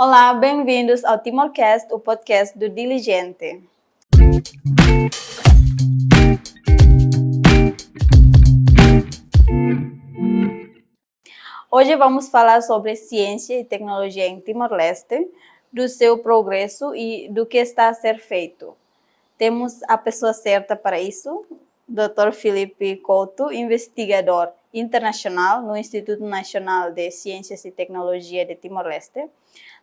Olá, bem-vindos ao Timorcast, o podcast do Diligente. Hoje vamos falar sobre ciência e tecnologia em Timor-Leste, do seu progresso e do que está a ser feito. Temos a pessoa certa para isso, Dr. Filipe Couto, investigador internacional no Instituto Nacional de Ciências e Tecnologia de Timor-Leste.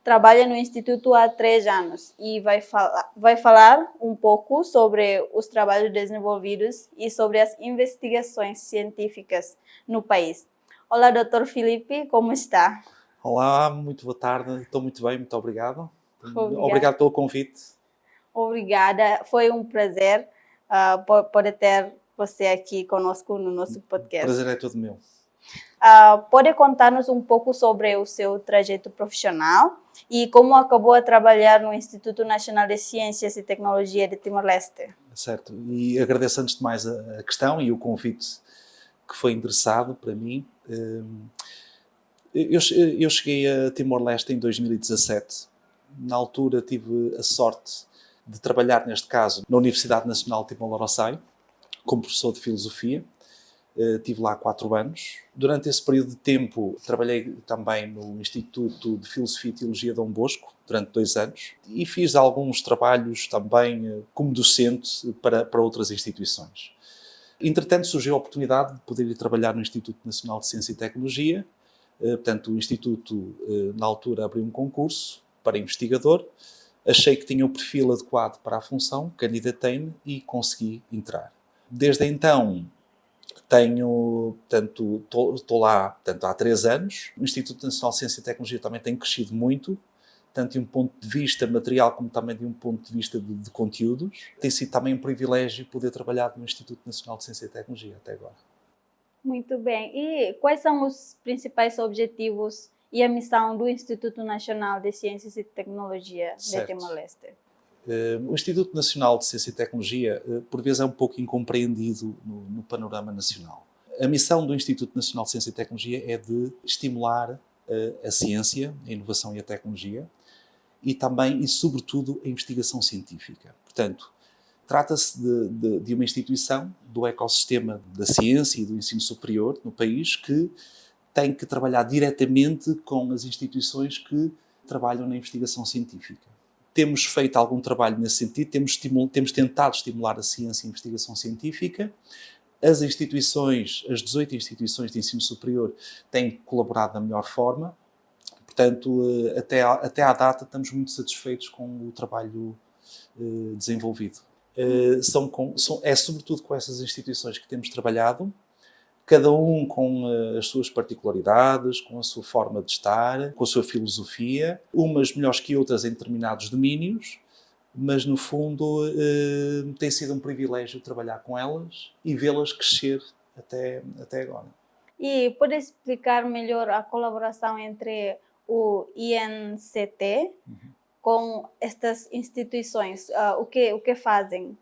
Trabalha no Instituto há 3 anos e vai falar um pouco sobre os trabalhos desenvolvidos e sobre as investigações científicas no país. Olá, Dr. Filipe, como está? Olá, muito boa tarde. Estou muito bem, muito obrigado. Obrigada. Obrigado pelo convite. Obrigada, foi um prazer poder ter você aqui conosco no nosso O podcast. prazer é todo meu. Pode contar-nos um pouco sobre o seu trajeto profissional e como acabou a trabalhar no Instituto Nacional de Ciências e Tecnologia de Timor-Leste? Certo. E agradeço antes de mais a questão e o convite que foi endereçado para mim. Eu cheguei a Timor-Leste em 2017. Na altura tive a sorte de trabalhar, neste caso, na Universidade Nacional de Timor-Leste, como professor de Filosofia. Estive lá 4 anos. Durante esse período de tempo trabalhei também no Instituto de Filosofia e Teologia Dom Bosco, durante 2 anos, e fiz alguns trabalhos também como docente para outras instituições. Entretanto, surgiu a oportunidade de poder ir trabalhar no Instituto Nacional de Ciência e Tecnologia. Portanto, o Instituto, na altura, abriu um concurso para investigador. Achei que tinha o perfil adequado para a função, candidatei-me e consegui entrar. Desde então, estou lá há 3 anos. O Instituto Nacional de Ciência e Tecnologia também tem crescido muito, tanto de um ponto de vista material como também de um ponto de vista de conteúdos. Tem sido também um privilégio poder trabalhar no Instituto Nacional de Ciência e Tecnologia até agora. Muito bem. E quais são os principais objetivos e a missão do Instituto Nacional de Ciências e Tecnologia de Timor-Leste? O Instituto Nacional de Ciência e Tecnologia, por vezes, é um pouco incompreendido no panorama nacional. A missão do Instituto Nacional de Ciência e Tecnologia é de estimular a ciência, a inovação e a tecnologia e também e, sobretudo, a investigação científica. Portanto, trata-se de uma instituição do ecossistema da ciência e do ensino superior no país que tem que trabalhar diretamente com as instituições que trabalham na investigação científica. Temos feito algum trabalho nesse sentido, temos tentado estimular a ciência e a investigação científica. As 18 instituições de ensino superior têm colaborado da melhor forma. Portanto, até à data estamos muito satisfeitos com o trabalho desenvolvido. É sobretudo com essas instituições que temos trabalhado, cada um com as suas particularidades, com a sua forma de estar, com a sua filosofia, umas melhores que outras em determinados domínios, mas no fundo tem sido um privilégio trabalhar com elas e vê-las crescer até agora. E pode explicar melhor a colaboração entre o INCT com estas instituições? O que fazem?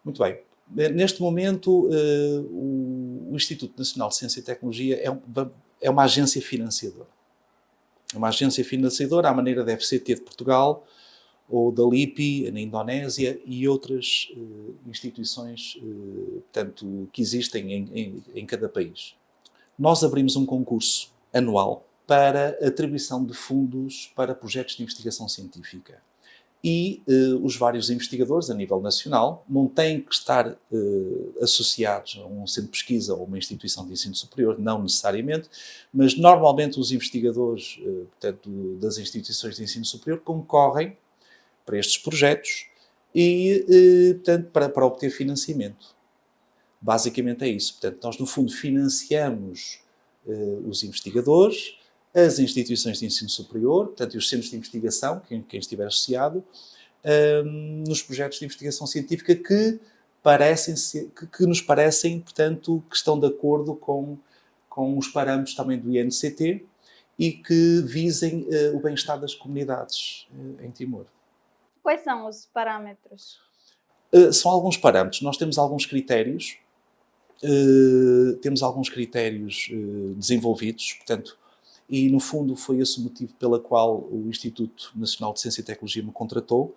Muito bem. Neste momento, o Instituto Nacional de Ciência e Tecnologia é uma agência financiadora. É uma agência financiadora à maneira da FCT de Portugal, ou da LIPI, na Indonésia, e outras instituições portanto, que existem em cada país. Nós abrimos um concurso anual para atribuição de fundos para projetos de investigação científica. E os vários investigadores, a nível nacional, não têm que estar associados a um centro de pesquisa ou uma instituição de ensino superior, não necessariamente, mas normalmente os investigadores portanto, das instituições de ensino superior concorrem para estes projetos e portanto, para obter financiamento. Basicamente é isso. Portanto, nós, no fundo, financiamos os investigadores, as instituições de ensino superior, portanto, e os centros de investigação, quem estiver associado, nos projetos de investigação científica que nos parecem, portanto, que estão de acordo com os parâmetros também do INCT e que visem o bem-estar das comunidades em Timor. Quais são os parâmetros? São alguns parâmetros. Nós temos alguns critérios, desenvolvidos, portanto, e, no fundo, foi esse o motivo pelo qual o Instituto Nacional de Ciência e Tecnologia me contratou,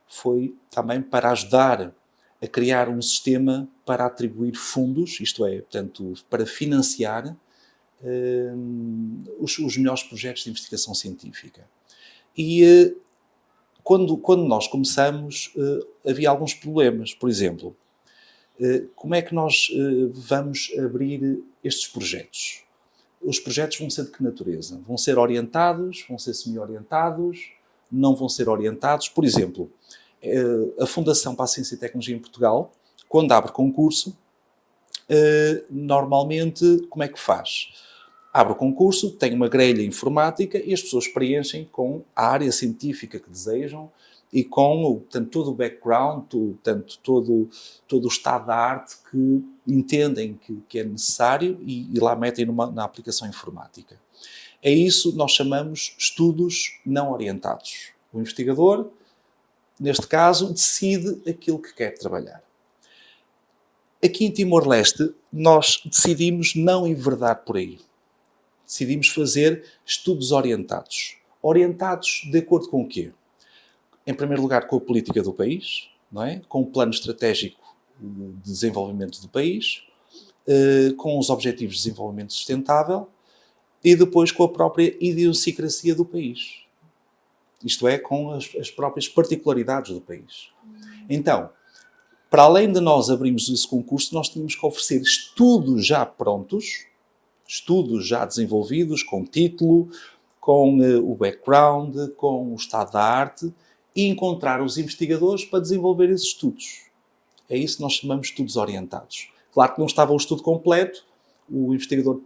foi também para ajudar a criar um sistema para atribuir fundos, isto é, portanto, para financiar os melhores projetos de investigação científica. E quando nós começamos, havia alguns problemas. Por exemplo, como é que nós vamos abrir estes projetos? Os projetos vão ser de que natureza? Vão ser orientados? Vão ser semi-orientados? Não vão ser orientados? Por exemplo, a Fundação para a Ciência e Tecnologia em Portugal, quando abre concurso, normalmente, como é que faz? Abre o concurso, tem uma grelha informática e as pessoas preenchem com a área científica que desejam e com portanto, todo o background, todo o estado da arte que entendem que é necessário e lá metem na aplicação informática. É isso que nós chamamos estudos não orientados. O investigador, neste caso, decide aquilo que quer trabalhar. Aqui em Timor-Leste, nós decidimos não enverdar por aí. Decidimos fazer estudos orientados. Orientados de acordo com o quê? Em primeiro lugar, com a política do país, não é? Com o plano estratégico de desenvolvimento do país, com os objetivos de desenvolvimento sustentável e depois com a própria idiosincrasia do país. Isto é, com as próprias particularidades do país. Então, para além de nós abrirmos esse concurso, nós tínhamos que oferecer estudos já prontos, estudos já desenvolvidos, com título, com o background, com o estado da arte, e encontrar os investigadores para desenvolver esses estudos. É isso que nós chamamos de estudos orientados. Claro que não estava o estudo completo, o investigador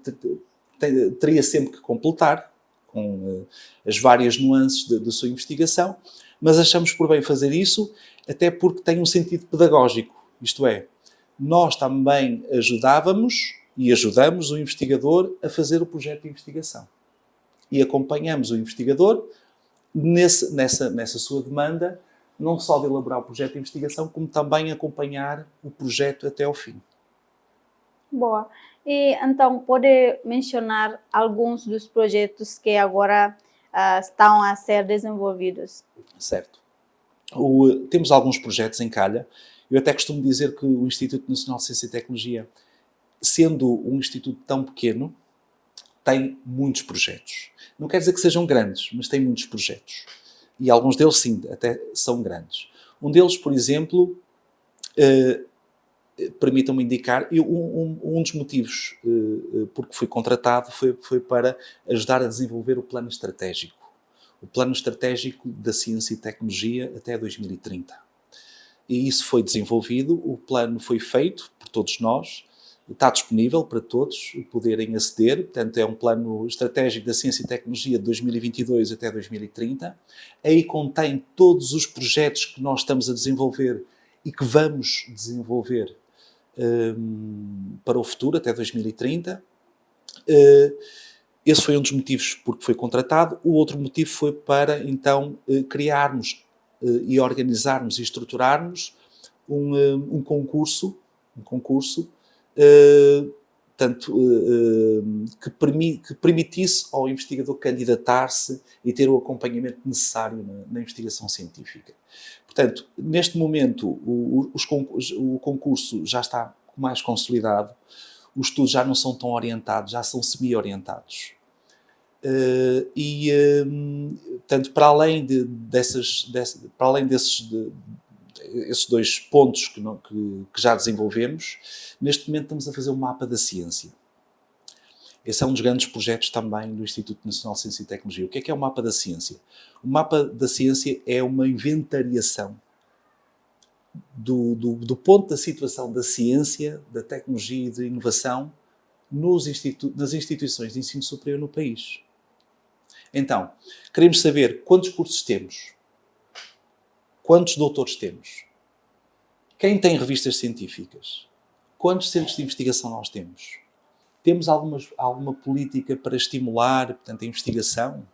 teria sempre que completar, com as várias nuances da sua investigação, mas achamos por bem fazer isso, até porque tem um sentido pedagógico. Isto é, nós também ajudávamos e ajudamos o investigador a fazer o projeto de investigação. E acompanhamos o investigador nessa sua demanda, não só de elaborar o projeto de investigação, como também acompanhar o projeto até ao fim. Boa. E então, pode mencionar alguns dos projetos que agora estão a ser desenvolvidos? Certo. Temos alguns projetos em calha. Eu até costumo dizer que o Instituto Nacional de Ciência e Tecnologia, sendo um instituto tão pequeno, tem muitos projetos. Não quer dizer que sejam grandes, mas tem muitos projetos. E alguns deles, sim, até são grandes. Um deles, por exemplo, permitam-me indicar, um dos motivos porque fui contratado foi para ajudar a desenvolver o plano estratégico. O plano estratégico da ciência e tecnologia até 2030. E isso foi desenvolvido, o plano foi feito por todos nós, está disponível para todos poderem aceder, portanto é um plano estratégico da ciência e tecnologia de 2022 até 2030. Aí contém todos os projetos que nós estamos a desenvolver e que vamos desenvolver para o futuro, até 2030. Esse foi um dos motivos porque foi contratado. O outro motivo foi para, então, criarmos e organizarmos e estruturarmos um concurso que permitisse ao investigador candidatar-se e ter o acompanhamento necessário na investigação científica. Portanto, neste momento, o concurso já está mais consolidado, os estudos já não são tão orientados, já são semi-orientados. Portanto, para além desses dois pontos que já desenvolvemos, neste momento estamos a fazer um mapa da ciência. Esse é um dos grandes projetos também do Instituto Nacional de Ciência e Tecnologia. O que é o mapa da ciência? O mapa da ciência é uma inventariação do ponto da situação da ciência, da tecnologia e da inovação nas instituições de ensino superior no país. Então, queremos saber quantos cursos temos, quantos doutores temos, quem tem revistas científicas, quantos centros de investigação nós temos. Temos alguma política para estimular, portanto, a investigação?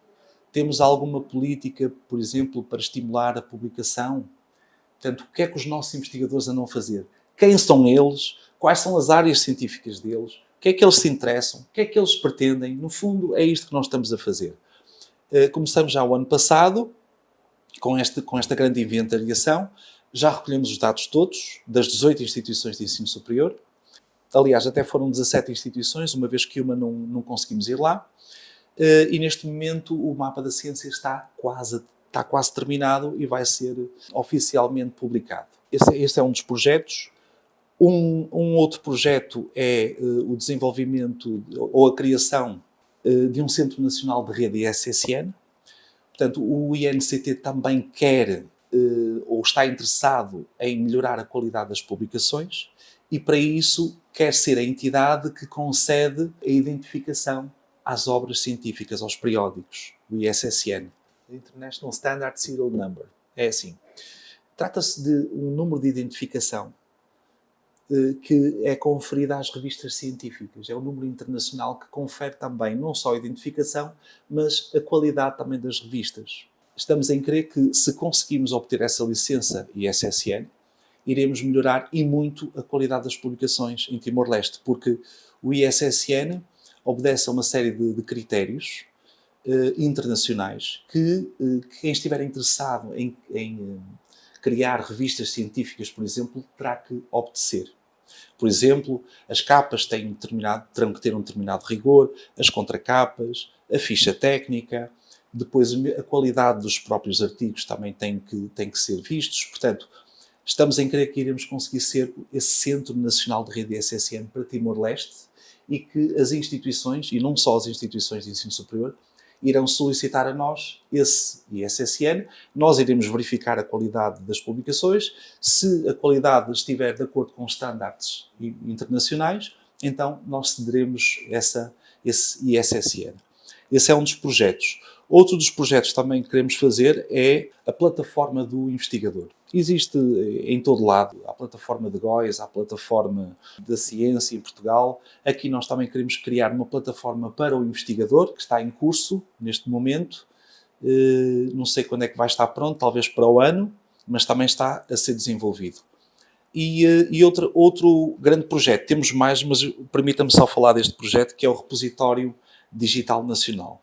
Temos alguma política, por exemplo, para estimular a publicação? Portanto, o que é que os nossos investigadores andam a fazer? Quem são eles? Quais são as áreas científicas deles? que é que eles se interessam, o que é que eles pretendem. No fundo, é isto que nós estamos a fazer. Começamos já o ano passado, com esta grande inventariação, já recolhemos os dados todos, das 18 instituições de ensino superior. Aliás, até foram 17 instituições, uma vez que uma não conseguimos ir lá. E neste momento o mapa da ciência está quase terminado e vai ser oficialmente publicado. Este é um dos projetos. Um outro projeto é o desenvolvimento ou a criação de um Centro Nacional de Rede ISSN. Portanto, o INCT também quer ou está interessado em melhorar a qualidade das publicações e, para isso, quer ser a entidade que concede a identificação às obras científicas, aos periódicos, o ISSN, International Standard Serial Number. É assim. Trata-se de um número de identificação que é conferido às revistas científicas. É um número internacional que confere também não só a identificação, mas a qualidade também das revistas. Estamos em crer que, se conseguirmos obter essa licença ISSN, iremos melhorar e muito a qualidade das publicações em Timor-Leste, porque o ISSN obedece a uma série de critérios internacionais que quem estiver interessado em criar revistas científicas, por exemplo, terá que obedecer. Por exemplo, as capas terão que ter um determinado rigor, as contracapas, a ficha técnica, depois a qualidade dos próprios artigos também tem que ser vistos. Portanto, estamos em crer que iremos conseguir ser esse Centro Nacional de Rede ISSN para Timor-Leste e que as instituições, e não só as instituições de ensino superior, irão solicitar a nós esse ISSN, nós iremos verificar a qualidade das publicações, se a qualidade estiver de acordo com os estándares internacionais, então nós cederemos esse ISSN. Esse é um dos projetos. Outro dos projetos também que queremos fazer é a plataforma do investigador. Existe em todo lado, a plataforma de GOIS, a plataforma da ciência em Portugal. Aqui nós também queremos criar uma plataforma para o investigador, que está em curso neste momento. Não sei quando é que vai estar pronto, talvez para o ano, mas também está a ser desenvolvido. E outro grande projeto, temos mais, mas permita-me só falar deste projeto, que é o Repositório Digital Nacional.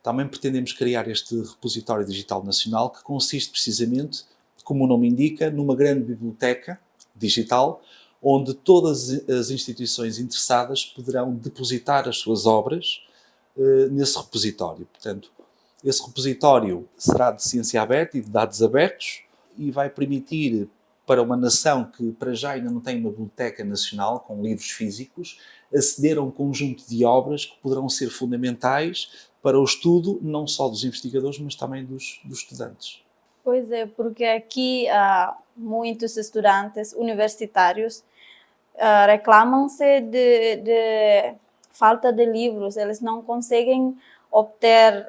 Também pretendemos criar este Repositório Digital Nacional, que consiste precisamente, como o nome indica, numa grande biblioteca digital, onde todas as instituições interessadas poderão depositar as suas obras nesse repositório. Portanto, esse repositório será de ciência aberta e de dados abertos e vai permitir para uma nação que para já ainda não tem uma biblioteca nacional com livros físicos, aceder a um conjunto de obras que poderão ser fundamentais para o estudo não só dos investigadores, mas também dos estudantes. Pois é, porque aqui muitos estudantes universitários reclamam-se de falta de livros, eles não conseguem obter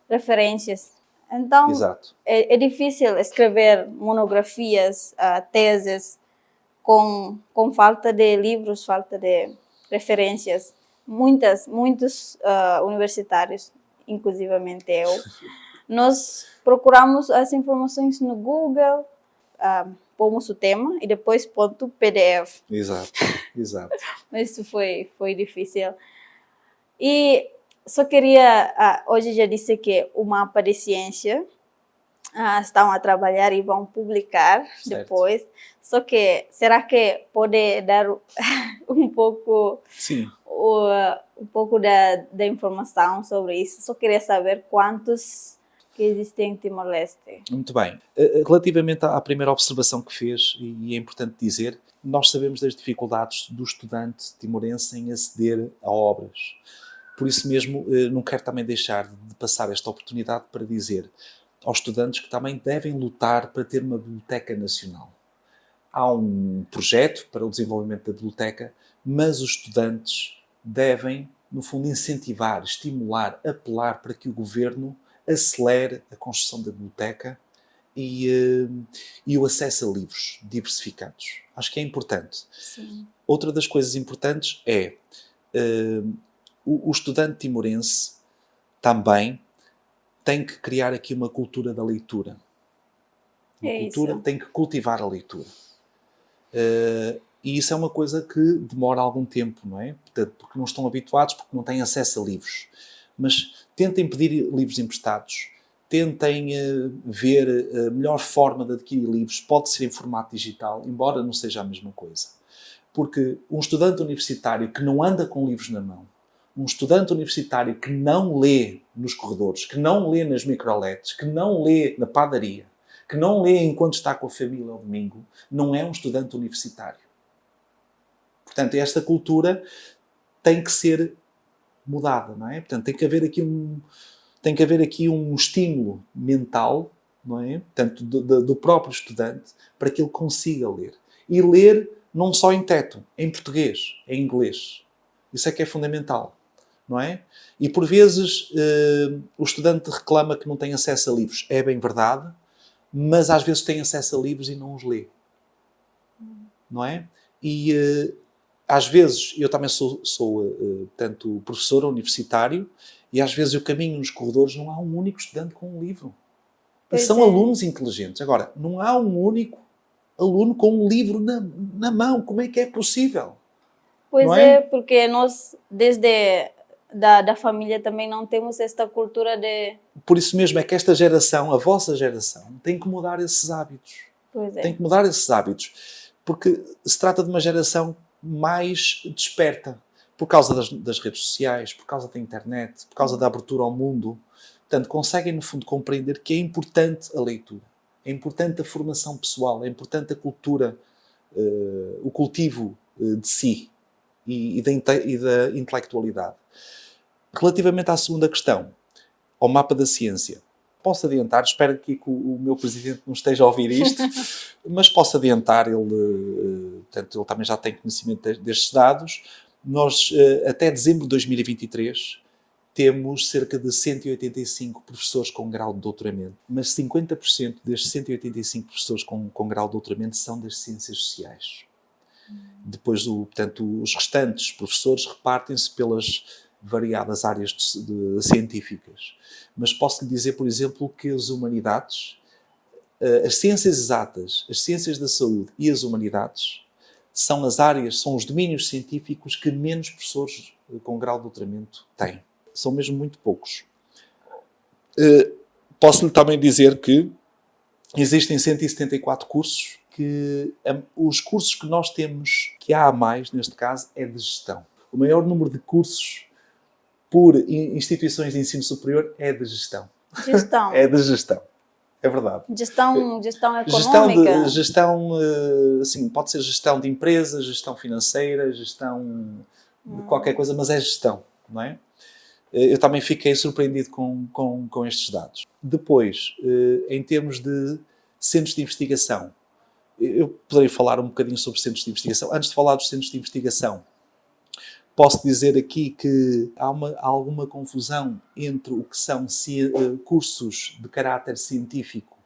referências. Então, Exato. É difícil escrever monografias, teses, com falta de livros, falta de referências. Muitos universitários, inclusivamente eu, nós procuramos as informações no Google, pomos o tema e depois ponto PDF. Exato. Mas isso foi difícil. E só queria, hoje já disse que o mapa de ciência estão a trabalhar e vão publicar depois. Só que, será que pode dar um pouco, Sim. Um pouco da informação sobre isso? Só queria saber quantos que existem em Timor-Leste. Muito bem. Relativamente à primeira observação que fez, e é importante dizer, nós sabemos das dificuldades do estudante timorense em aceder a obras. Por isso mesmo, não quero também deixar de passar esta oportunidade para dizer aos estudantes que também devem lutar para ter uma biblioteca nacional. Há um projeto para o desenvolvimento da biblioteca, mas os estudantes devem, no fundo, incentivar, estimular, apelar para que o governo acelere a construção da biblioteca e o acesso a livros diversificados. Acho que é importante. Sim. Outra das coisas importantes é o estudante timorense também tem que criar aqui uma cultura da leitura. Tem que cultivar a leitura. E isso é uma coisa que demora algum tempo, não é? Portanto, porque não estão habituados, porque não têm acesso a livros. Mas tentem pedir livros emprestados, tentem ver a melhor forma de adquirir livros. Pode ser em formato digital, embora não seja a mesma coisa. Porque um estudante universitário que não anda com livros na mão, um estudante universitário que não lê nos corredores, que não lê nas microletes, que não lê na padaria, que não lê enquanto está com a família ao domingo, não é um estudante universitário. Portanto, esta cultura tem que ser mudada, não é? Portanto, tem que haver aqui um estímulo mental, não é? Portanto, do próprio estudante, para que ele consiga ler. E ler não só em teto, em português, em inglês. Isso é que é fundamental, não é? E por vezes o estudante reclama que não tem acesso a livros. É bem verdade, mas às vezes tem acesso a livros e não os lê. Não é? E às vezes, eu também sou portanto, professor universitário, e às vezes eu caminho nos corredores, não há um único estudante com um livro. E são alunos inteligentes. Agora, não há um único aluno com um livro na mão. Como é que é possível? Pois é, porque nós, desde da família, também não temos esta cultura de... Por isso mesmo é que esta geração, a vossa geração, tem que mudar esses hábitos. Pois é. Tem que mudar esses hábitos. Porque se trata de uma geração mais desperta, por causa das redes sociais, por causa da internet, por causa da abertura ao mundo. Portanto, conseguem, no fundo, compreender que é importante a leitura, é importante a formação pessoal, é importante a cultura, o cultivo de si e da intelectualidade. Relativamente à segunda questão, ao mapa da ciência, posso adiantar, espero que o meu presidente não esteja a ouvir isto, mas posso adiantar, portanto, ele também já tem conhecimento destes dados. Nós, até dezembro de 2023, temos cerca de 185 professores com grau de doutoramento, mas 50% destes 185 professores com grau de doutoramento são das ciências sociais. Depois, portanto, os restantes professores repartem-se pelas variadas áreas científicas. Mas posso lhe dizer, por exemplo, que as humanidades, as ciências exatas, as ciências da saúde e as humanidades são as áreas, são os domínios científicos que menos professores com grau de doutoramento têm. São mesmo muito poucos. Posso-lhe também dizer que existem 174 cursos, que os cursos que nós temos, que há a mais, neste caso, é de gestão. O maior número de cursos por instituições de ensino superior é de gestão. Gestão. É de gestão. É verdade. Gestão económica? Gestão, assim, pode ser gestão de empresas, gestão financeira, gestão de qualquer coisa, mas é gestão, não é? Eu também fiquei surpreendido com estes dados. Depois, em termos de centros de investigação, eu poderei falar um bocadinho sobre centros de investigação. Antes de falar dos centros de investigação, posso dizer aqui que há alguma confusão entre o que são cursos de caráter científico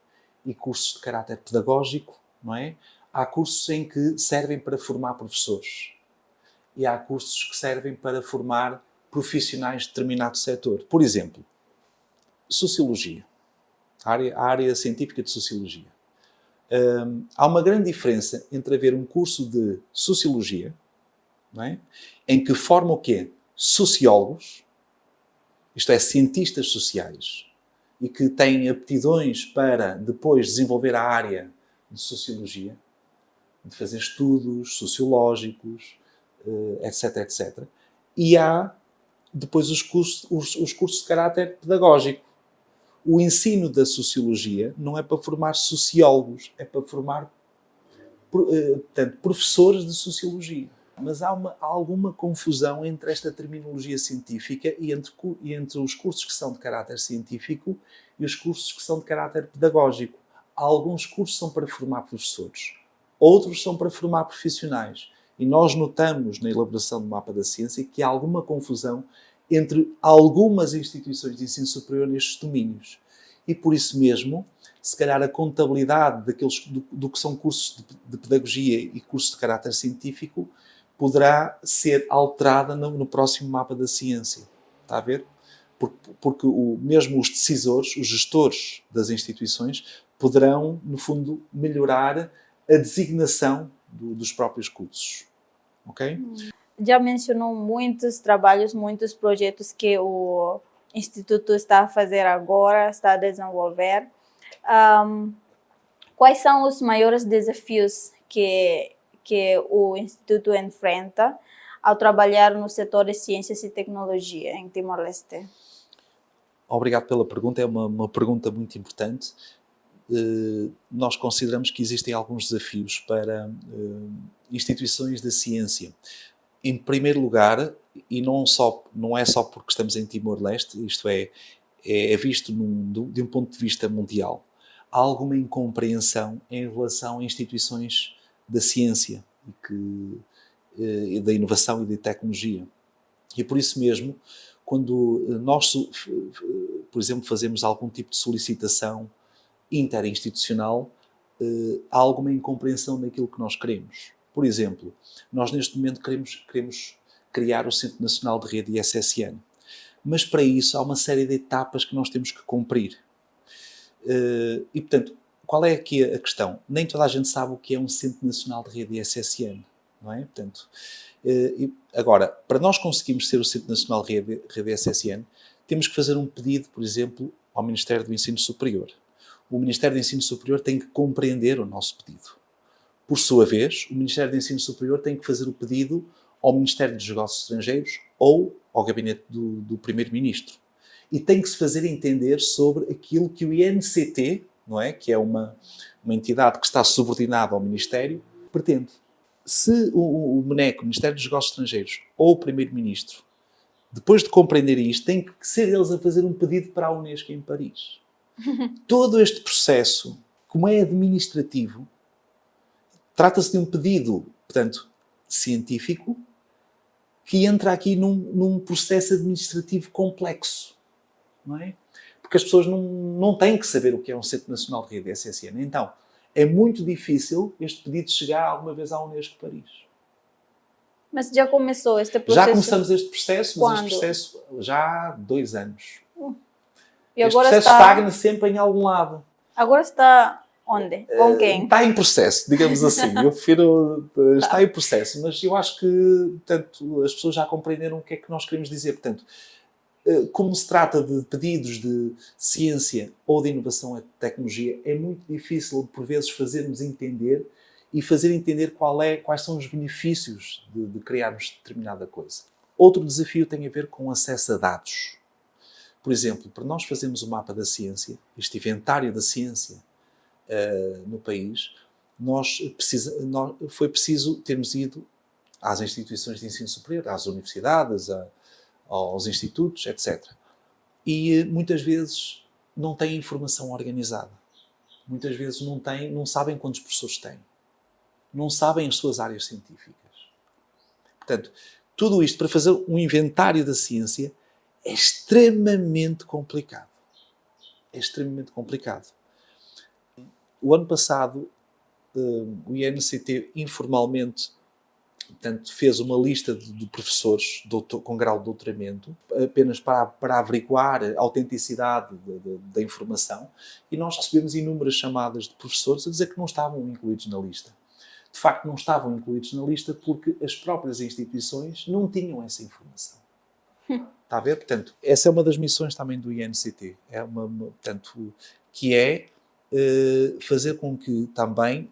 e cursos de caráter pedagógico, não é? Há cursos em que servem para formar professores e há cursos que servem para formar profissionais de determinado setor. Por exemplo, Sociologia, a área científica de Sociologia. Há uma grande diferença entre haver um curso de Sociologia, não é? Em que forma o quê? Sociólogos, isto é, cientistas sociais, e que têm aptidões para depois desenvolver a área de Sociologia, de fazer estudos sociológicos, etc, etc. E há depois os cursos de caráter pedagógico. O ensino da Sociologia não é para formar sociólogos, é para formar portanto, professores de Sociologia. Mas há alguma confusão entre esta terminologia científica e entre os cursos que são de caráter científico e os cursos que são de caráter pedagógico. Alguns cursos são para formar professores, outros são para formar profissionais. E nós notamos na elaboração do mapa da ciência que há alguma confusão entre algumas instituições de ensino superior nestes domínios. E por isso mesmo, se calhar a contabilidade do que são cursos de pedagogia e cursos de caráter científico poderá ser alterada no próximo mapa da ciência. Está a ver? Porque mesmo os decisores, os gestores das instituições, poderão, no fundo, melhorar a designação dos próprios cursos. Ok? Já mencionou muitos trabalhos, muitos projetos que o Instituto está a fazer agora, está a desenvolver. Quais são os maiores desafios que o Instituto enfrenta ao trabalhar no setor de ciências e tecnologia em Timor-Leste? Obrigado pela pergunta, é uma pergunta muito importante. Nós consideramos que existem alguns desafios para instituições da ciência. Em primeiro lugar, e não é só porque estamos em Timor-Leste, isto é visto de um ponto de vista mundial, há alguma incompreensão em relação a instituições da ciência e da inovação e da tecnologia. E por isso mesmo, quando nós, por exemplo, fazemos algum tipo de solicitação interinstitucional, há alguma incompreensão daquilo que nós queremos. Por exemplo, nós neste momento queremos criar o Centro Nacional de Rede ISSN, mas para isso há uma série de etapas que nós temos que cumprir. E, portanto, qual é aqui a questão? Nem toda a gente sabe o que é um Centro Nacional de Rede ISSN, não é? Portanto, agora, para nós conseguirmos ser o Centro Nacional de Rede ISSN, temos que fazer um pedido, por exemplo, ao Ministério do Ensino Superior. O Ministério do Ensino Superior tem que compreender o nosso pedido. Por sua vez, o Ministério do Ensino Superior tem que fazer o pedido ao Ministério dos Negócios Estrangeiros ou ao Gabinete do Primeiro-Ministro. E tem que se fazer entender sobre aquilo que o INCT, não é? Que é uma entidade que está subordinada ao Ministério, pretende. Se o MENEC, o Ministério dos Negócios Estrangeiros, ou o Primeiro-Ministro, depois de compreenderem isto, têm que ser eles a fazer um pedido para a Unesco em Paris. Todo este processo, como é administrativo, trata-se de um pedido, portanto, científico, que entra aqui num processo administrativo complexo, não é? Porque as pessoas não têm que saber o que é um Centro Nacional de Rede ISSN. Então, é muito difícil este pedido chegar alguma vez à Unesco Paris. Mas já começou este processo? Já começamos este processo, mas Quando? este processo já há 2 anos. E este agora processo estagna sempre em algum lado. Agora está onde? Com quem? Está em processo, digamos assim. Eu prefiro... Está em processo, mas eu acho que, portanto, as pessoas já compreenderam o que é que nós queremos dizer. Portanto, como se trata de pedidos de ciência ou de inovação e tecnologia, é muito difícil, por vezes, fazermos entender e fazer entender quais são os benefícios de criarmos determinada coisa. Outro desafio tem a ver com acesso a dados. Por exemplo, para nós fazermos o mapa da ciência, este inventário da ciência no país, foi preciso termos ido às instituições de ensino superior, às universidades, aos institutos, etc. E muitas vezes não têm informação organizada. Muitas vezes não sabem quantos professores têm. Não sabem as suas áreas científicas. Portanto, tudo isto para fazer um inventário da ciência é extremamente complicado. É extremamente complicado. O ano passado, o INCT informalmente, portanto, fez uma lista de professores com grau de doutoramento, apenas para averiguar a autenticidade da informação, e nós recebemos inúmeras chamadas de professores a dizer que não estavam incluídos na lista. De facto, não estavam incluídos na lista porque as próprias instituições não tinham essa informação. Está a ver? Portanto, essa é uma das missões também do INCT, que é fazer com que também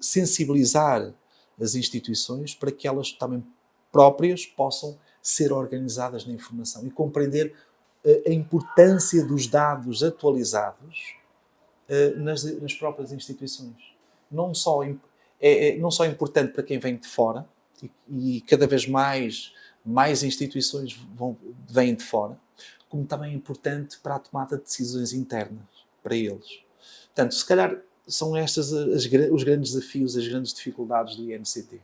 sensibilizar as instituições para que elas também próprias possam ser organizadas na informação e compreender a importância dos dados atualizados nas próprias instituições. Não só é importante para quem vem de fora, e cada vez mais instituições vêm de fora, como também é importante para a tomada de decisões internas, para eles. Portanto, se calhar são estes os grandes desafios, as grandes dificuldades do INCT.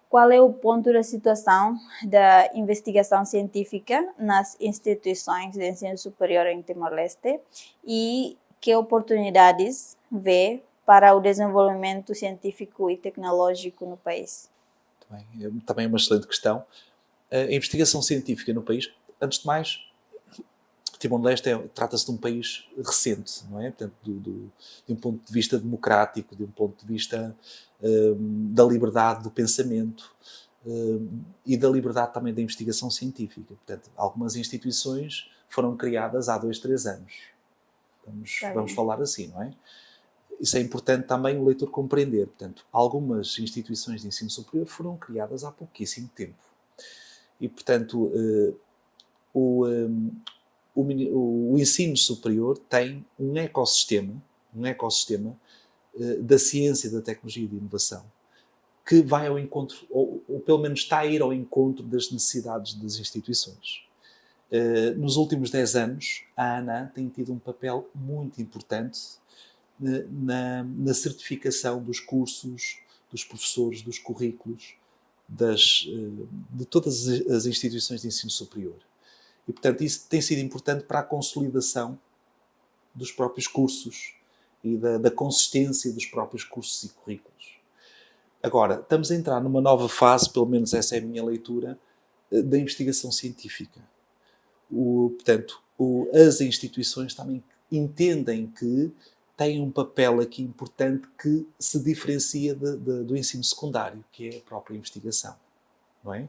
Qual é o ponto da situação da investigação científica nas instituições de ensino superior em Timor-Leste e que oportunidades vê para o desenvolvimento científico e tecnológico no país? Também é uma excelente questão. A investigação científica no país, antes de mais, Timor-Leste trata-se de um país recente, não é? Portanto, de um ponto de vista democrático, de um ponto de vista da liberdade do pensamento e da liberdade também da investigação científica. Portanto, algumas instituições foram criadas há 2, 3 anos. Vamos falar assim, não é? Isso é importante também o leitor compreender. Portanto, algumas instituições de ensino superior foram criadas há pouquíssimo tempo. E, portanto, o ensino superior tem um ecossistema da ciência, da tecnologia e da inovação que vai ao encontro, ou pelo menos está a ir ao encontro das necessidades das instituições. Nos últimos 10 anos, a ANA tem tido um papel muito importante na certificação dos cursos, dos professores, dos currículos, de todas as instituições de ensino superior. E, portanto, isso tem sido importante para a consolidação dos próprios cursos e da consistência dos próprios cursos e currículos. Agora, estamos a entrar numa nova fase, pelo menos essa é a minha leitura, da investigação científica. Portanto, as instituições também entendem que têm um papel aqui importante que se diferencia do ensino secundário, que é a própria investigação, não é?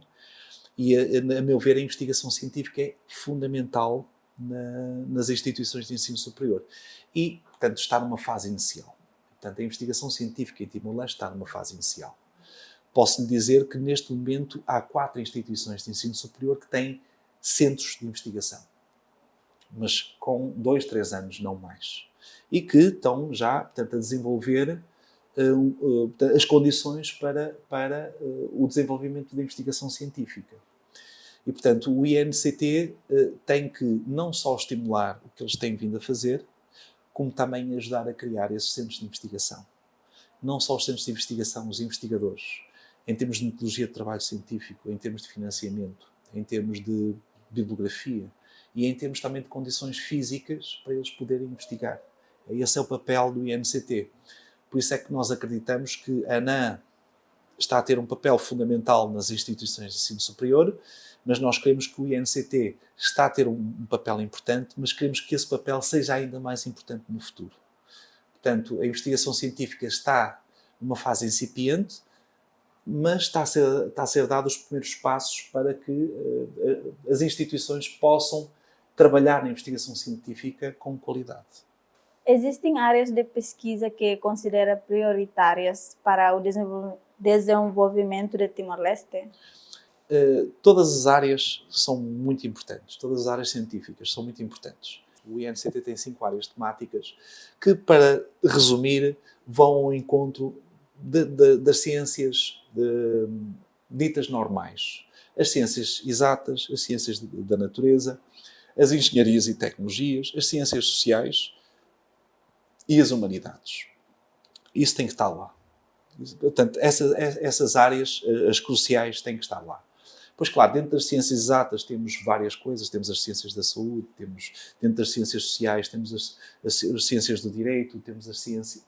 E, a meu ver, a investigação científica é fundamental nas instituições de ensino superior. E, portanto, está numa fase inicial. Portanto, a investigação científica em Timor-Leste está numa fase inicial. Posso lhe dizer que, neste momento, há 4 instituições de ensino superior que têm centros de investigação. Mas com 2, 3 anos, não mais. E que estão já, portanto, a desenvolver as condições para o desenvolvimento da investigação científica. E, portanto, o INCT tem que não só estimular o que eles têm vindo a fazer, como também ajudar a criar esses centros de investigação. Não só os centros de investigação, os investigadores, em termos de metodologia de trabalho científico, em termos de financiamento, em termos de bibliografia e em termos também de condições físicas para eles poderem investigar. Esse é o papel do INCT. Por isso é que nós acreditamos que a ANA está a ter um papel fundamental nas instituições de ensino superior, mas nós queremos que o INCT está a ter um papel importante, mas queremos que esse papel seja ainda mais importante no futuro. Portanto, a investigação científica está numa fase incipiente, mas está a ser dados os primeiros passos para que as instituições possam trabalhar na investigação científica com qualidade. Existem áreas de pesquisa que considera prioritárias para o desenvolvimento de Timor-Leste? Todas as áreas são muito importantes, todas as áreas científicas são muito importantes. O INCT tem 5 áreas temáticas que, para resumir, vão ao encontro das ciências ditas normais. As ciências exatas, as ciências da natureza, as engenharias e tecnologias, as ciências sociais e as humanidades. Isso tem que estar lá. Portanto, essas áreas, as cruciais, têm que estar lá. Pois claro, dentro das ciências exatas temos várias coisas, temos as ciências da saúde, temos dentro das ciências sociais, temos as ciências do direito, temos as ciências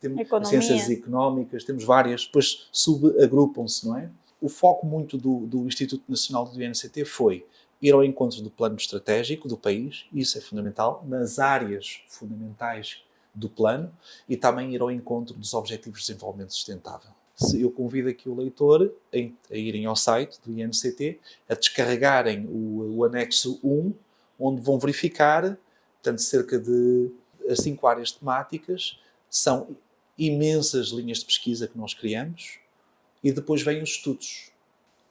económicas, temos várias, depois subagrupam-se, não é? O foco muito do Instituto Nacional do INCT foi ir ao encontro do plano estratégico do país, isso é fundamental, nas áreas fundamentais do plano, e também ir ao encontro dos Objetivos de Desenvolvimento Sustentável. Eu convido aqui o leitor a irem ao site do INCT, a descarregarem o anexo 1, onde vão verificar, portanto, cerca de as 5 áreas temáticas, são imensas linhas de pesquisa que nós criamos, e depois vêm os estudos.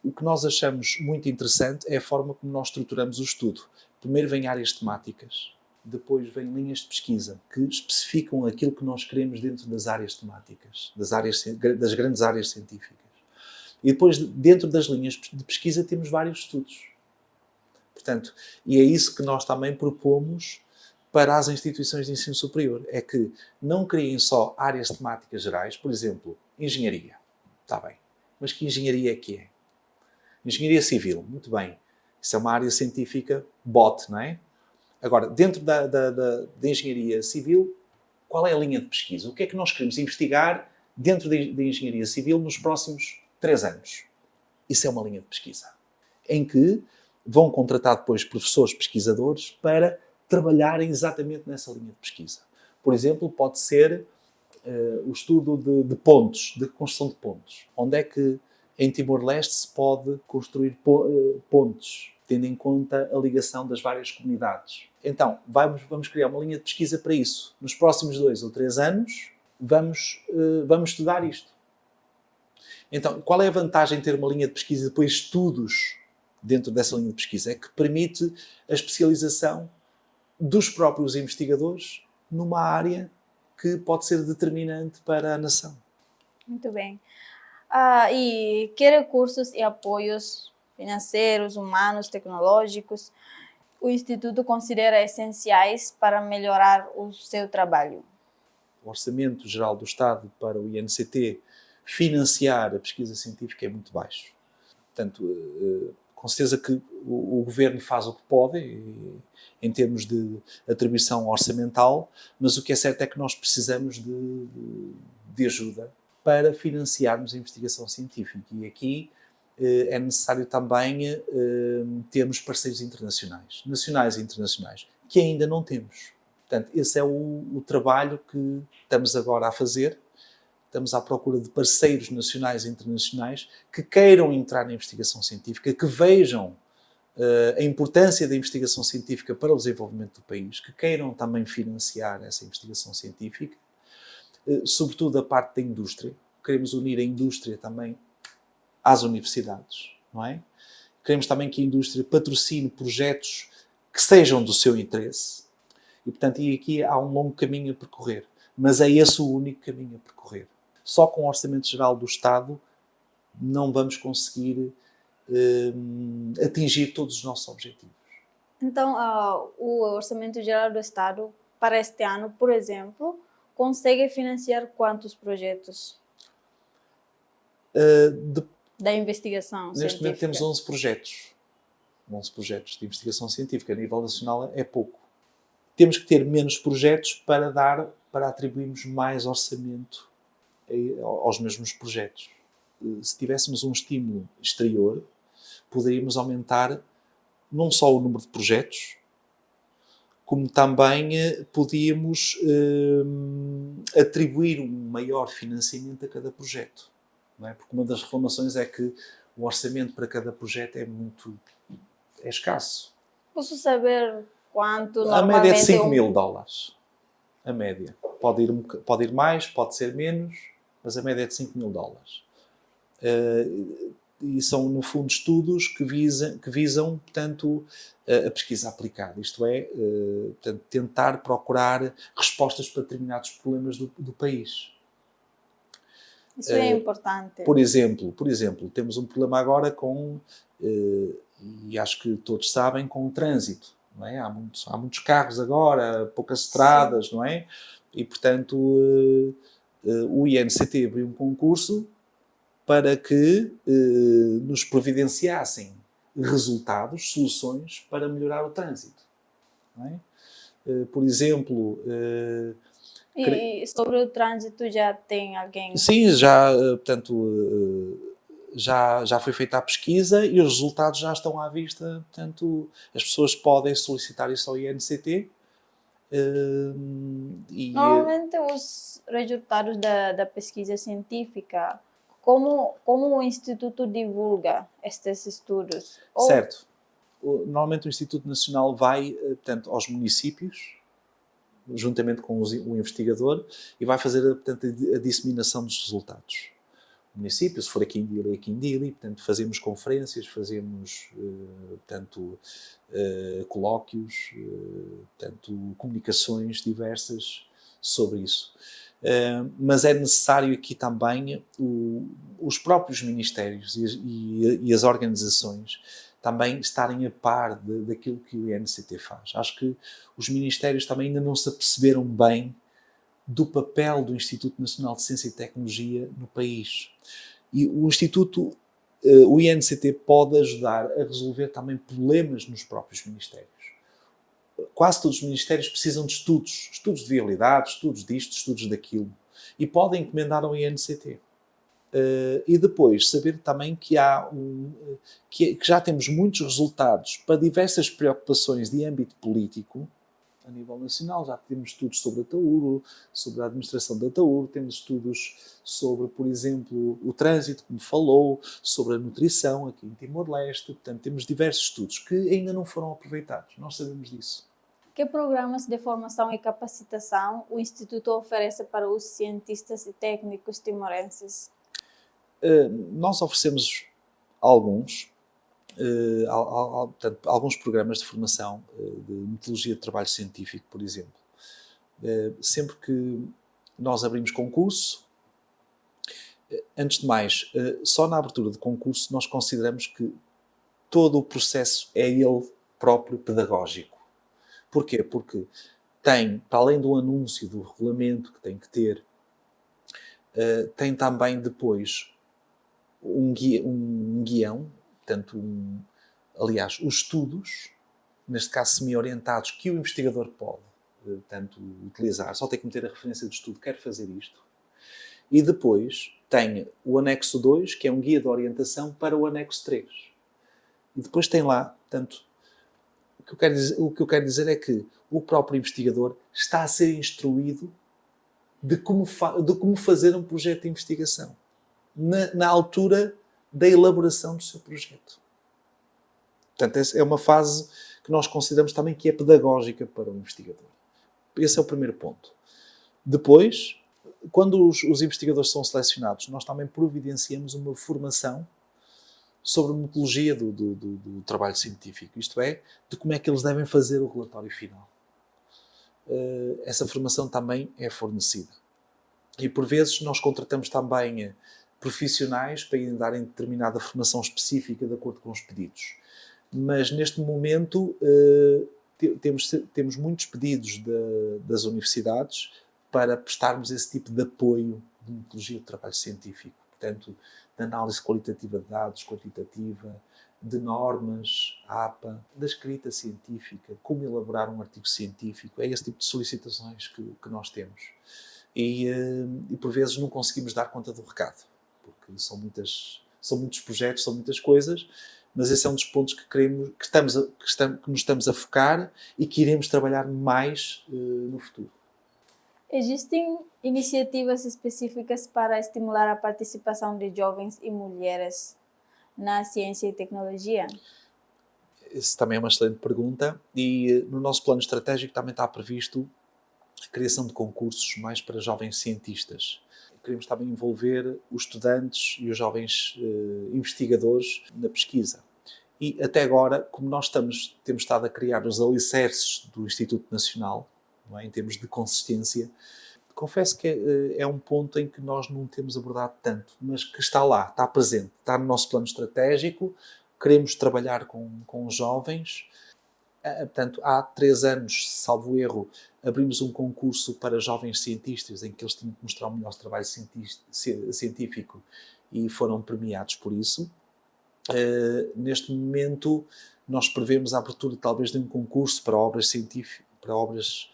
O que nós achamos muito interessante é a forma como nós estruturamos o estudo. Primeiro vêm áreas temáticas, depois vêm linhas de pesquisa que especificam aquilo que nós queremos dentro das áreas temáticas, das grandes áreas científicas. E depois, dentro das linhas de pesquisa, temos vários estudos. Portanto, e é isso que nós também propomos para as instituições de ensino superior. É que não criem só áreas temáticas gerais, por exemplo, engenharia. Está bem. Mas que engenharia é que é? Engenharia civil, muito bem. Isso é uma área científica BOT, não é? Agora, dentro da engenharia civil, qual é a linha de pesquisa? O que é que nós queremos investigar dentro da engenharia civil nos próximos 3 anos? Isso é uma linha de pesquisa. Em que vão contratar depois professores pesquisadores para trabalharem exatamente nessa linha de pesquisa. Por exemplo, pode ser o estudo de pontes, de construção de pontes. Onde é que em Timor-Leste se pode construir pontes, tendo em conta a ligação das várias comunidades. Então, vamos criar uma linha de pesquisa para isso. Nos próximos 2 ou 3 anos, vamos estudar isto. Então, qual é a vantagem de ter uma linha de pesquisa e depois estudos dentro dessa linha de pesquisa? É que permite a especialização dos próprios investigadores numa área que pode ser determinante para a nação. Muito bem. E que recursos e apoios financeiros, humanos, tecnológicos o Instituto considera essenciais para melhorar o seu trabalho? O Orçamento Geral do Estado para o INCT financiar a pesquisa científica é muito baixo. Portanto, com certeza que o Governo faz o que pode em termos de atribuição orçamental, mas o que é certo é que nós precisamos de ajuda para financiarmos a investigação científica. E aqui é necessário também termos parceiros internacionais, nacionais e internacionais, que ainda não temos. Portanto, esse é o trabalho que estamos agora a fazer. Estamos à procura de parceiros nacionais e internacionais que queiram entrar na investigação científica, que vejam a importância da investigação científica para o desenvolvimento do país, que queiram também financiar essa investigação científica, sobretudo a parte da indústria. Queremos unir a indústria também às universidades, não é? Queremos também que a indústria patrocine projetos que sejam do seu interesse. E, portanto, aqui há um longo caminho a percorrer. Mas é esse o único caminho a percorrer. Só com o Orçamento Geral do Estado não vamos conseguir atingir todos os nossos objetivos. Então, o Orçamento Geral do Estado, para este ano, por exemplo, consegue financiar quantos projetos da investigação científica? Neste momento temos 11 projetos. 11 projetos de investigação científica. A nível nacional é pouco. Temos que ter menos projetos para atribuirmos mais orçamento aos mesmos projetos. Se tivéssemos um estímulo exterior, poderíamos aumentar não só o número de projetos, como também podíamos atribuir um maior financiamento a cada projeto. Não é? Porque uma das reclamações é que o orçamento para cada projeto é escasso. Posso saber quanto normalmente... A média é de 5 mil dólares. A média. Pode ir mais, pode ser menos, mas a média é de 5 mil dólares. E são, no fundo, estudos que visam portanto, a pesquisa aplicada. Isto é, portanto, tentar procurar respostas para determinados problemas do país. Isso é importante. Por exemplo, temos um problema agora e acho que todos sabem, com o trânsito. Não é? Há muitos carros agora, poucas estradas, sim, não é? E, portanto, o INCT abriu um concurso para que nos providenciassem resultados, soluções para melhorar o trânsito. Não é? Por exemplo... E sobre o trânsito já tem alguém... Sim, portanto, já foi feita a pesquisa e os resultados já estão à vista. Portanto, as pessoas podem solicitar isso ao INCT. Normalmente os resultados da pesquisa científica, como o Instituto divulga estes estudos? Certo. Normalmente o Instituto Nacional vai, portanto, aos municípios, juntamente com o investigador, e vai fazer, portanto, a disseminação dos resultados. O município, se for aqui em Dili, portanto, fazemos conferências, fazemos, portanto, colóquios, portanto, comunicações diversas sobre isso. Mas é necessário aqui também os próprios ministérios e as organizações também estarem a par daquilo que o INCT faz. Acho que os ministérios também ainda não se aperceberam bem do papel do Instituto Nacional de Ciência e Tecnologia no país. E o INCT pode ajudar a resolver também problemas nos próprios ministérios. Quase todos os ministérios precisam de estudos de viabilidade, estudos disto, estudos daquilo, e podem encomendar ao INCT. E depois saber também que já temos muitos resultados para diversas preocupações de âmbito político a nível nacional. Já temos estudos sobre a Tauro, sobre a administração da Tauro, temos estudos sobre, por exemplo, o trânsito, como falou, sobre a nutrição aqui em Timor-Leste. Portanto, temos diversos estudos que ainda não foram aproveitados. Nós sabemos disso. Que programas de formação e capacitação o Instituto oferece para os cientistas e técnicos timorenses? Nós oferecemos alguns. Portanto, alguns programas de formação de metodologia de trabalho científico, por exemplo. Sempre que nós abrimos concurso, antes de mais, só na abertura de concurso nós consideramos que todo o processo é ele próprio pedagógico. Porquê? Porque tem, para além do anúncio do regulamento que tem que ter, tem também depois um guião, portanto, aliás, os estudos, neste caso semi-orientados, que o investigador pode, portanto, utilizar, só tem que meter a referência do estudo, quer fazer isto. E depois tem o anexo 2, que é um guia de orientação para o anexo 3. E depois tem lá, portanto, o que eu quero dizer é que o próprio investigador está a ser instruído de como fazer um projeto de investigação na altura da elaboração do seu projeto. Portanto, essa é uma fase que nós consideramos também que é pedagógica para o investigador. Esse é o primeiro ponto. Depois, quando os investigadores são selecionados, nós também providenciamos uma formação sobre a metodologia do trabalho científico, isto é, de como é que eles devem fazer o relatório final. Essa formação também é fornecida. E, por vezes, nós contratamos também profissionais para irem darem determinada formação específica de acordo com os pedidos. Mas, neste momento, temos muitos pedidos das universidades para prestarmos esse tipo de apoio de metodologia de trabalho científico. Portanto, de análise qualitativa de dados, quantitativa, de normas, APA, da escrita científica, como elaborar um artigo científico. É esse tipo de solicitações que nós temos. E por vezes não conseguimos dar conta do recado, porque são muitos projetos, são muitas coisas, mas esse é um dos pontos que nos estamos a focar e que iremos trabalhar mais no futuro. Existem iniciativas específicas para estimular a participação de jovens e mulheres na ciência e tecnologia? Essa também é uma excelente pergunta e no nosso plano estratégico também está previsto a criação de concursos mais para jovens cientistas. Queremos também envolver os estudantes e os jovens investigadores na pesquisa. E até agora, como nós temos estado a criar os alicerces do Instituto Nacional, não é, em termos de consistência, confesso que é um ponto em que nós não temos abordado tanto, mas que está lá, está presente, está no nosso plano estratégico. Queremos trabalhar com os jovens. Portanto, há 3 anos, salvo erro, abrimos um concurso para jovens cientistas em que eles tinham que mostrar o melhor trabalho científico e foram premiados por isso. Neste momento, nós prevemos a abertura talvez de um concurso para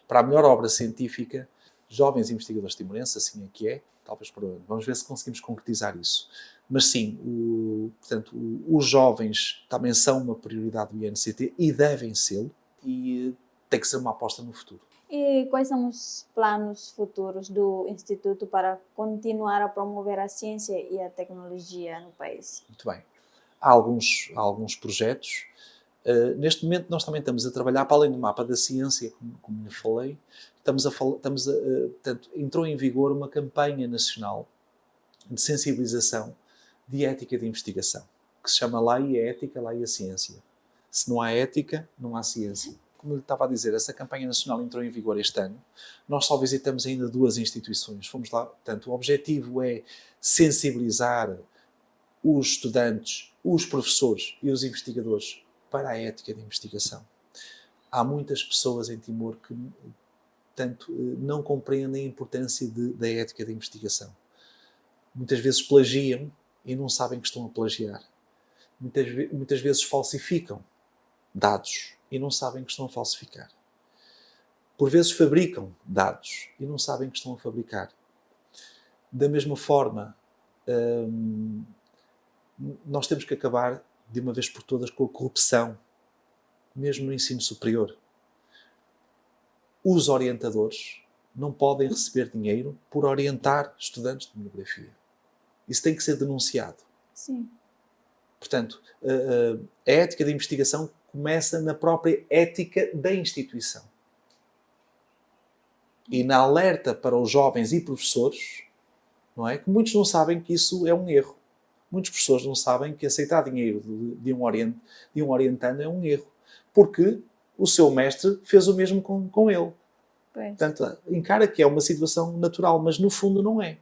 para a melhor obra científica, jovens investigadores timorenses, assim é que é, talvez para o ano. Vamos ver se conseguimos concretizar isso. Mas sim, portanto, os jovens também são uma prioridade do INCT e devem ser, e tem que ser uma aposta no futuro. E quais são os planos futuros do Instituto para continuar a promover a ciência e a tecnologia no país? Muito bem. Há alguns projetos. Neste momento nós também estamos a trabalhar, para além do mapa da ciência, como lhe falei, portanto, entrou em vigor uma campanha nacional de sensibilização de ética de investigação, que se chama Lá e a Ética, Lá e a Ciência. Se não há ética, não há ciência. Como eu estava a dizer, essa campanha nacional entrou em vigor este ano. Nós só visitamos ainda 2 instituições. Fomos lá, portanto, o objetivo é sensibilizar os estudantes, os professores e os investigadores para a ética de investigação. Há muitas pessoas em Timor que, portanto, não compreendem a importância da ética de investigação. Muitas vezes plagiam e não sabem que estão a plagiar. Muitas vezes falsificam dados e não sabem que estão a falsificar. Por vezes fabricam dados e não sabem que estão a fabricar. Da mesma forma, nós temos que acabar de uma vez por todas com a corrupção, mesmo no ensino superior. os orientadores não podem receber dinheiro por orientar estudantes de demografia. Isso tem que ser denunciado. Sim. Portanto, a ética de investigação começa na própria ética da instituição. E na alerta para os jovens e professores, não é? Que muitos não sabem que isso é um erro. Muitos professores não sabem que aceitar dinheiro de um orientando é um erro. Porque o seu mestre fez o mesmo com ele. Pois. Portanto, encara que é uma situação natural, mas no fundo não é.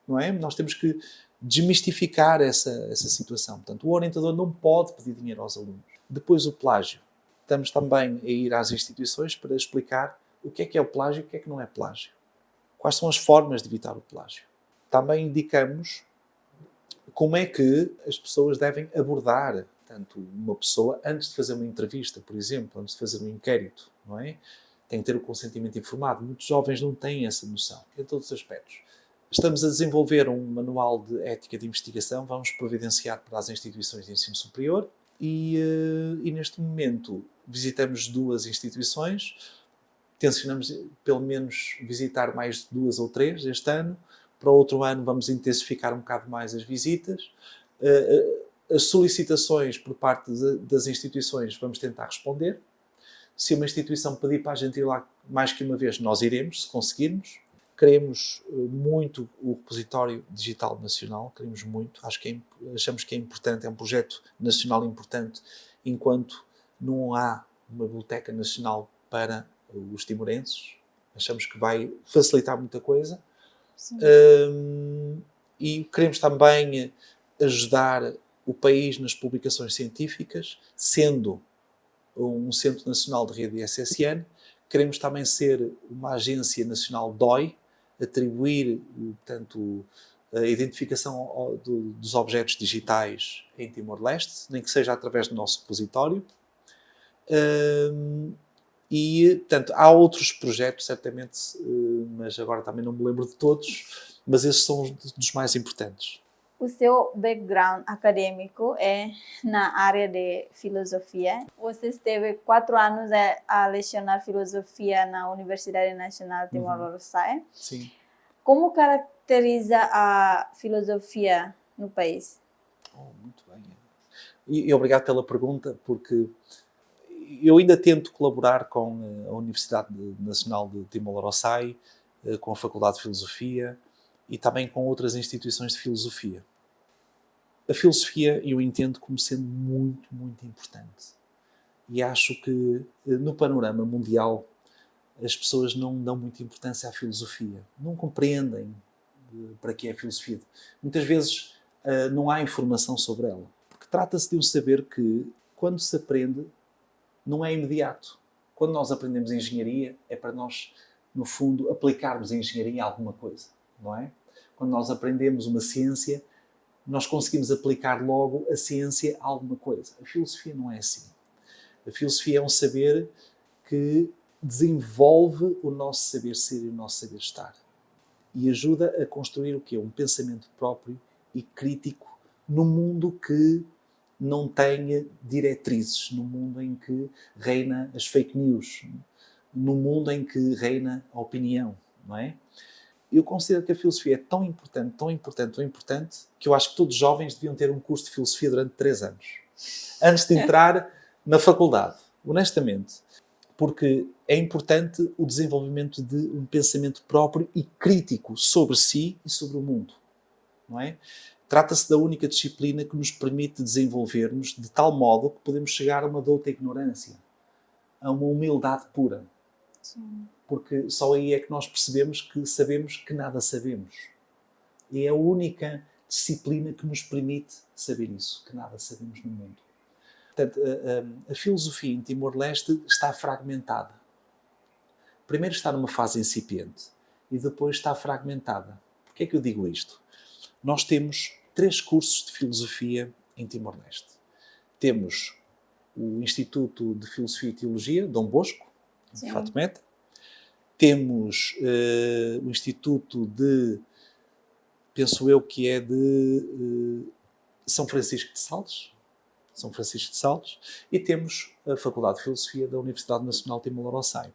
Não é? Nós temos que desmistificar essa situação. Portanto, o orientador não pode pedir dinheiro aos alunos. Depois, o plágio. Estamos também a ir às instituições para explicar o que é o plágio e o que não é plágio. Quais são as formas de evitar o plágio. Também indicamos como é que as pessoas devem abordar tanto uma pessoa antes de fazer uma entrevista, por exemplo, antes de fazer um inquérito, não é? Tem que ter o consentimento informado. Muitos jovens não têm essa noção, em todos os aspectos. Estamos a desenvolver um manual de ética de investigação, vamos providenciar para as instituições de ensino superior e neste momento visitamos 2 instituições, tencionamos pelo menos visitar mais 2 ou 3 este ano. Para o outro ano vamos intensificar um bocado mais as visitas. As solicitações por parte das instituições vamos tentar responder. Se uma instituição pedir para a gente ir lá mais que uma vez, nós iremos, se conseguirmos. Queremos muito o repositório digital nacional, queremos muito, achamos que é importante, é um projeto nacional importante, enquanto não há uma biblioteca nacional para os timorenses. Achamos que vai facilitar muita coisa. E queremos também ajudar o país nas publicações científicas, sendo um Centro Nacional de Rede SSN. Queremos também ser uma agência nacional DOI, atribuir, portanto, a identificação dos objetos digitais em Timor-Leste, nem que seja através do nosso repositório. E, portanto, há outros projetos, certamente, mas agora também não me lembro de todos, mas esses são dos mais importantes. O seu background acadêmico é na área de filosofia. Você esteve 4 anos a lecionar filosofia na Universidade Nacional de Timor-Leste. Sim. Como caracteriza a filosofia no país? Muito bem. E obrigado pela pergunta, porque eu ainda tento colaborar com a Universidade Nacional de Timor-Leste, com a Faculdade de Filosofia e também com outras instituições de filosofia. A filosofia eu entendo como sendo muito, muito importante. E acho que no panorama mundial as pessoas não dão muita importância à filosofia. Não compreendem para que é a filosofia. Muitas vezes não há informação sobre ela. Porque trata-se de um saber que, quando se aprende, não é imediato. Quando nós aprendemos engenharia, é para nós, no fundo, aplicarmos a engenharia a alguma coisa, não é? Quando nós aprendemos uma ciência, nós conseguimos aplicar logo a ciência a alguma coisa. A filosofia não é assim. A filosofia é um saber que desenvolve o nosso saber ser e o nosso saber estar. E ajuda a construir o quê? Um pensamento próprio e crítico num mundo que não tenha diretrizes, num mundo em que reina as fake news, num mundo em que reina a opinião, não é? Eu considero que a filosofia é tão importante, tão importante, tão importante, que eu acho que todos os jovens deviam ter um curso de filosofia durante 3 anos. Antes de entrar na faculdade, honestamente. Porque é importante o desenvolvimento de um pensamento próprio e crítico sobre si e sobre o mundo, não é? Trata-se da única disciplina que nos permite desenvolvermos de tal modo que podemos chegar a uma douta ignorância, a uma humildade pura. Sim. Porque só aí é que nós percebemos que sabemos que nada sabemos. E é a única disciplina que nos permite saber isso, que nada sabemos no mundo. Portanto, a filosofia em Timor-Leste está fragmentada. Primeiro está numa fase incipiente e depois está fragmentada. Porquê é que eu digo isto? Nós temos 3 cursos de filosofia em Timor-Leste. Temos o Instituto de Filosofia e Teologia, Dom Bosco, de Fatoumata. Temos o Instituto de, penso eu, que é de São Francisco de Sales. São Francisco de Sales. E temos a Faculdade de Filosofia da Universidade Nacional de Timor-Leste.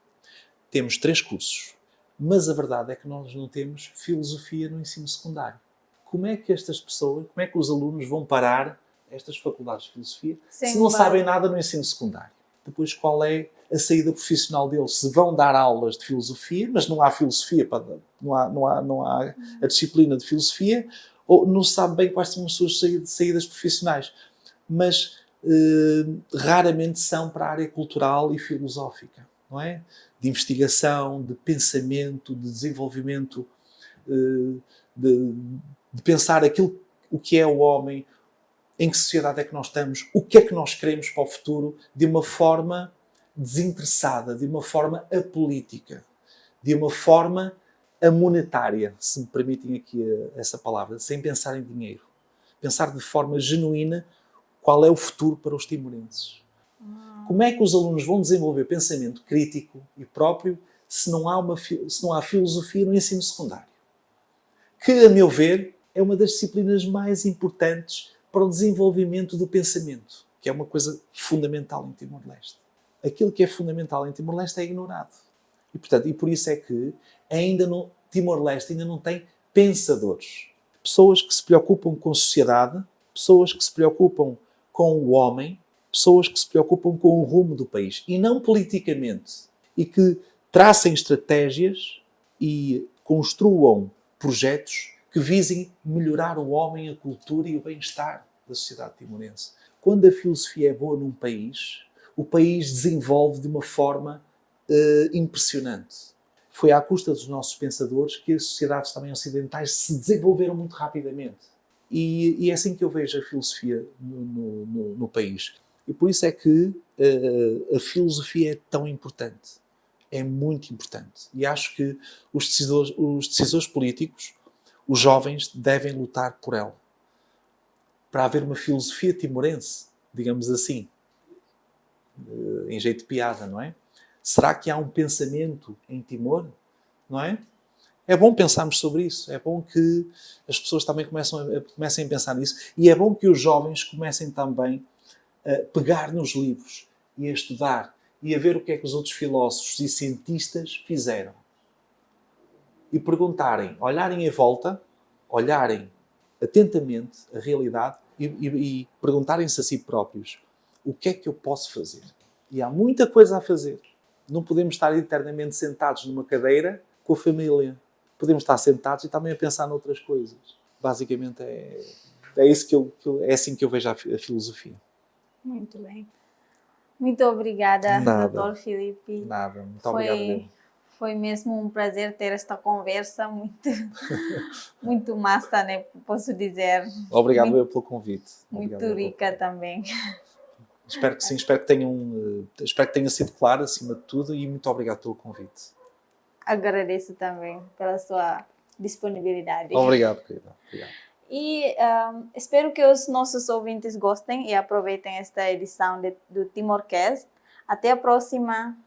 temos 3 cursos, mas a verdade é que nós não temos filosofia no ensino secundário. Como é que estas pessoas, como é que os alunos vão parar estas faculdades de filosofia se não sabem nada no ensino secundário? Depois, qual é a saída profissional deles? Se vão dar aulas de filosofia, mas não há filosofia, não há a disciplina de filosofia, ou não se sabe bem quais são as suas saídas profissionais. Mas raramente são para a área cultural e filosófica, não é? De investigação, de pensamento, de desenvolvimento, de pensar aquilo, o que é o homem, em que sociedade é que nós estamos, o que é que nós queremos para o futuro, de uma forma desinteressada, de uma forma apolítica, de uma forma amonetária, se me permitem aqui essa palavra, sem pensar em dinheiro. Pensar de forma genuína qual é o futuro para os timorenses. Como é que os alunos vão desenvolver pensamento crítico e próprio se não há filosofia no ensino secundário? Que, a meu ver, é uma das disciplinas mais importantes para o desenvolvimento do pensamento, que é uma coisa fundamental em Timor-Leste. Aquilo que é fundamental em Timor-Leste é ignorado. E, portanto, por isso é que Timor-Leste ainda não tem pensadores. Pessoas que se preocupam com a sociedade, pessoas que se preocupam com o homem, pessoas que se preocupam com o rumo do país. E não politicamente. E que tracem estratégias e construam projetos que visem melhorar o homem, a cultura e o bem-estar da sociedade timorense. Quando a filosofia é boa num país, o país desenvolve de uma forma impressionante. Foi à custa dos nossos pensadores que as sociedades também ocidentais se desenvolveram muito rapidamente. E é assim que eu vejo a filosofia no país. E por isso é que a filosofia é tão importante. É muito importante. E acho que os decisores políticos, os jovens, devem lutar por ela. Para haver uma filosofia timorense, digamos assim, em jeito de piada, não é? Será que há um pensamento em Timor? Não é? É bom pensarmos sobre isso. É bom que as pessoas também comecem a pensar nisso. E é bom que os jovens comecem também a pegar nos livros e a estudar e a ver o que é que os outros filósofos e cientistas fizeram. E perguntarem, olharem em volta, olharem atentamente a realidade e perguntarem-se a si próprios: o que é que eu posso fazer? E há muita coisa a fazer. Não podemos estar eternamente sentados numa cadeira com a família. Podemos estar sentados e também a pensar noutras coisas. Basicamente é assim que eu vejo a filosofia. Muito bem. Muito obrigada, Dr. Filipe. Nada, muito obrigado. Foi mesmo um prazer ter esta conversa muito massa, né? Posso dizer. Obrigado pelo convite. Muito rica também. Espero que sim, espero que tenha sido claro acima de tudo e muito obrigado pelo convite. Agradeço também pela sua disponibilidade. Obrigado, querida. Obrigado. E espero que os nossos ouvintes gostem e aproveitem esta edição do Timorcast. Até a próxima!